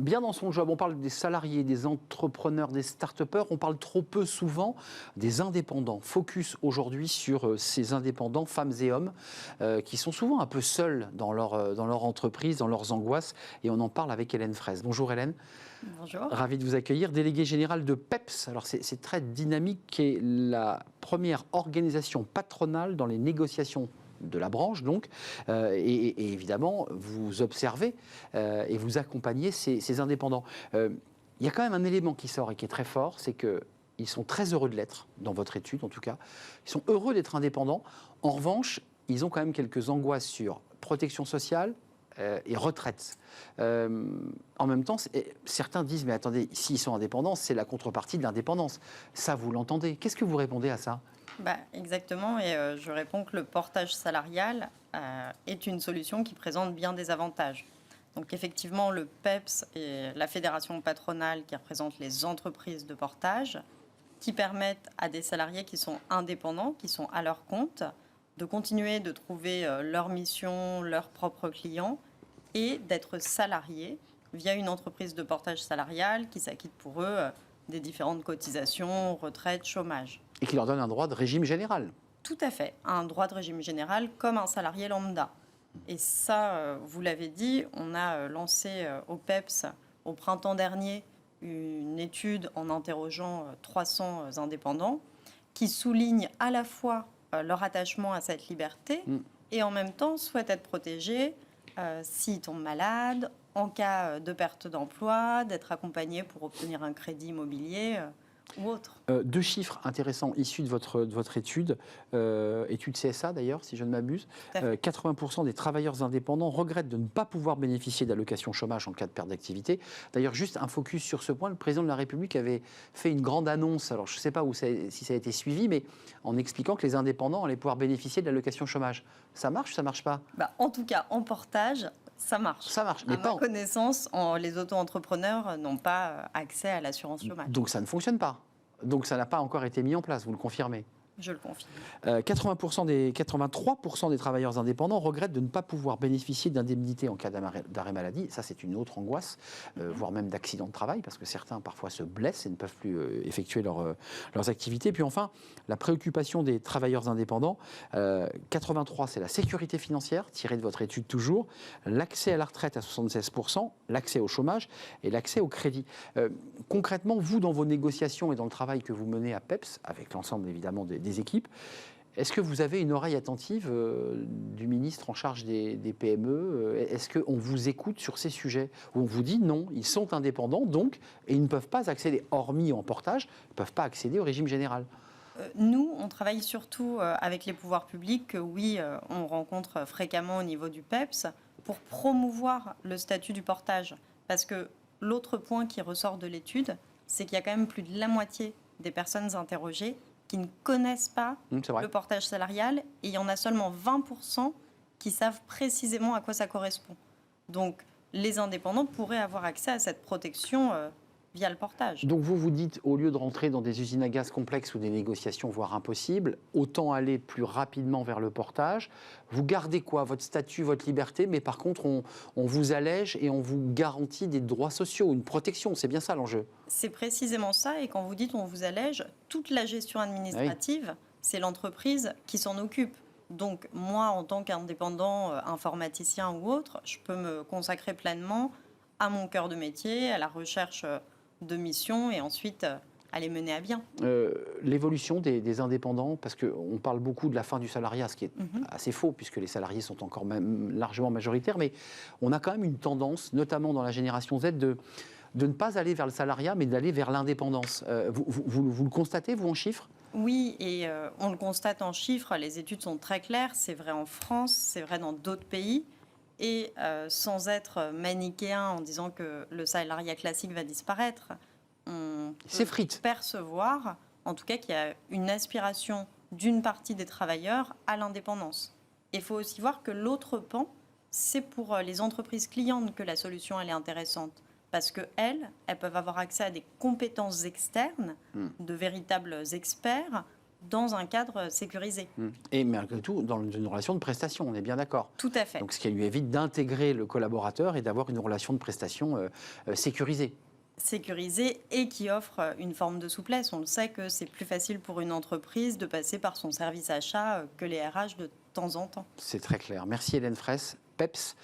bien dans son job. On parle des salariés, des entrepreneurs, des start-upers. On parle trop peu souvent des indépendants. Focus aujourd'hui sur ces indépendants, femmes et hommes, qui sont souvent un peu seuls dans leur entreprise, dans leurs angoisses. Et on en parle avec Hélène Fraisse. Bonjour Hélène. Bonjour. Ravi de vous accueillir. Déléguée générale de PEPS. Alors c'est très dynamique, qui est la première organisation patronale dans les négociations de la branche, donc, et évidemment, vous observez et vous accompagnez ces indépendants. Il y a quand même un élément qui sort et qui est très fort, c'est qu'ils sont très heureux de l'être, dans votre étude en tout cas. Ils sont heureux d'être indépendants. En revanche, ils ont quand même quelques angoisses sur protection sociale et retraite. En même temps, certains disent, mais attendez, s'ils sont indépendants, c'est la contrepartie de l'indépendance. Ça, vous l'entendez. Qu'est-ce que vous répondez à ça ? Exactement, et je réponds que le portage salarial est une solution qui présente bien des avantages. Donc effectivement, le PEPS est la fédération patronale qui représente les entreprises de portage, qui permettent à des salariés qui sont indépendants, qui sont à leur compte, de continuer de trouver leur mission, leurs propres clients, et d'être salariés via une entreprise de portage salarial qui s'acquitte pour eux des différentes cotisations, retraite, chômage. Et qui leur donne un droit de régime général. Tout à fait, un droit de régime général comme un salarié lambda. Et ça, vous l'avez dit, on a lancé au PEPS au printemps dernier une étude en interrogeant 300 indépendants qui soulignent à la fois leur attachement à cette liberté et en même temps souhaitent être protégés s'ils tombent malades, en cas de perte d'emploi, d'être accompagnés pour obtenir un crédit immobilier ou autre. Deux chiffres intéressants issus de votre étude, étude CSA d'ailleurs, si je ne m'abuse. 80% des travailleurs indépendants regrettent de ne pas pouvoir bénéficier d'allocations chômage en cas de perte d'activité. D'ailleurs, juste un focus sur ce point, le président de la République avait fait une grande annonce, alors je ne sais pas si ça a été suivi, mais en expliquant que les indépendants allaient pouvoir bénéficier de l'allocation chômage. Ça marche ou ça ne marche pas ? En tout cas, en portage, ça marche. Ça marche, mais à ma connaissance, les auto-entrepreneurs n'ont pas accès à l'assurance chômage. Donc ça ne fonctionne pas. Donc ça n'a pas encore été mis en place, vous le confirmez ? Je le confirme. 83% des travailleurs indépendants regrettent de ne pas pouvoir bénéficier d'indemnités en cas d'arrêt maladie. Ça, c'est une autre angoisse, voire même d'accident de travail, parce que certains parfois se blessent et ne peuvent plus effectuer leurs activités. Puis enfin, la préoccupation des travailleurs indépendants, 83, c'est la sécurité financière, tirée de votre étude toujours, l'accès à la retraite à 76%, l'accès au chômage et l'accès au crédit. Concrètement, vous, dans vos négociations et dans le travail que vous menez à PEPS, avec l'ensemble évidemment des équipes, est-ce que vous avez une oreille attentive du ministre en charge des PME ? Est-ce qu'on vous écoute sur ces sujets ? Où on vous dit non, ils sont indépendants, donc, et ils ne peuvent pas accéder, hormis en portage, ils ne peuvent pas accéder au régime général ? Nous, on travaille surtout avec les pouvoirs publics, oui, on rencontre fréquemment au niveau du PEPS, pour promouvoir le statut du portage. Parce que l'autre point qui ressort de l'étude, c'est qu'il y a quand même plus de la moitié des personnes interrogées qui ne connaissent pas le portage salarial, et il y en a seulement 20% qui savent précisément à quoi ça correspond. Donc, les indépendants pourraient avoir accès à cette protection via le portage. Donc vous dites, au lieu de rentrer dans des usines à gaz complexes ou des négociations voire impossibles, autant aller plus rapidement vers le portage. Vous gardez quoi ? Votre statut, votre liberté, mais par contre on vous allège et on vous garantit des droits sociaux, une protection, c'est bien ça l'enjeu ? C'est précisément ça, et quand vous dites on vous allège, toute la gestion administrative, c'est l'entreprise qui s'en occupe. Donc moi, en tant qu'indépendant, informaticien ou autre, je peux me consacrer pleinement à mon cœur de métier, à la recherche de missions et ensuite à les mener à bien. L'évolution des indépendants, parce qu'on parle beaucoup de la fin du salariat, ce qui est assez faux, puisque les salariés sont encore même largement majoritaires, mais on a quand même une tendance, notamment dans la génération Z, de ne pas aller vers le salariat, mais d'aller vers l'indépendance. Vous le constatez, vous, en chiffres ? Oui, et on le constate en chiffres, les études sont très claires, c'est vrai en France, c'est vrai dans d'autres pays. Et sans être manichéen en disant que le salariat classique va disparaître, on peut percevoir, en tout cas, qu'il y a une aspiration d'une partie des travailleurs à l'indépendance. Il faut aussi voir que l'autre pan, c'est pour les entreprises clientes que la solution elle est intéressante. Parce qu'elles peuvent avoir accès à des compétences externes, de véritables experts, dans un cadre sécurisé. Et malgré tout, dans une relation de prestation, on est bien d'accord. Tout à fait. Donc, ce qui lui évite d'intégrer le collaborateur et d'avoir une relation de prestation sécurisée. Sécurisé et qui offre une forme de souplesse. On le sait que c'est plus facile pour une entreprise de passer par son service achat que les RH de temps en temps. C'est très clair. Merci Hélène Fraisse. PEPS,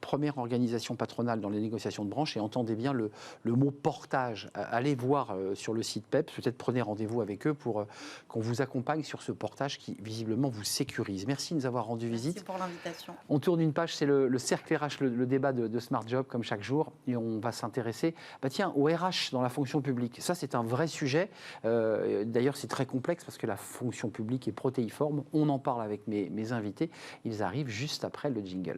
première organisation patronale dans les négociations de branche, et entendez bien le mot portage. Allez voir sur le site PEPS, peut-être prenez rendez-vous avec eux pour qu'on vous accompagne sur ce portage qui visiblement vous sécurise. Merci de nous avoir rendu visite. Merci pour l'invitation. On tourne une page, c'est le cercle RH, le débat de Smart Job comme chaque jour, et on va s'intéresser au RH dans la fonction publique. Ça, c'est un vrai sujet. D'ailleurs, c'est très complexe parce que la fonction publique est protéiforme. On en parle avec mes invités. Ils arrivent juste après le jingle.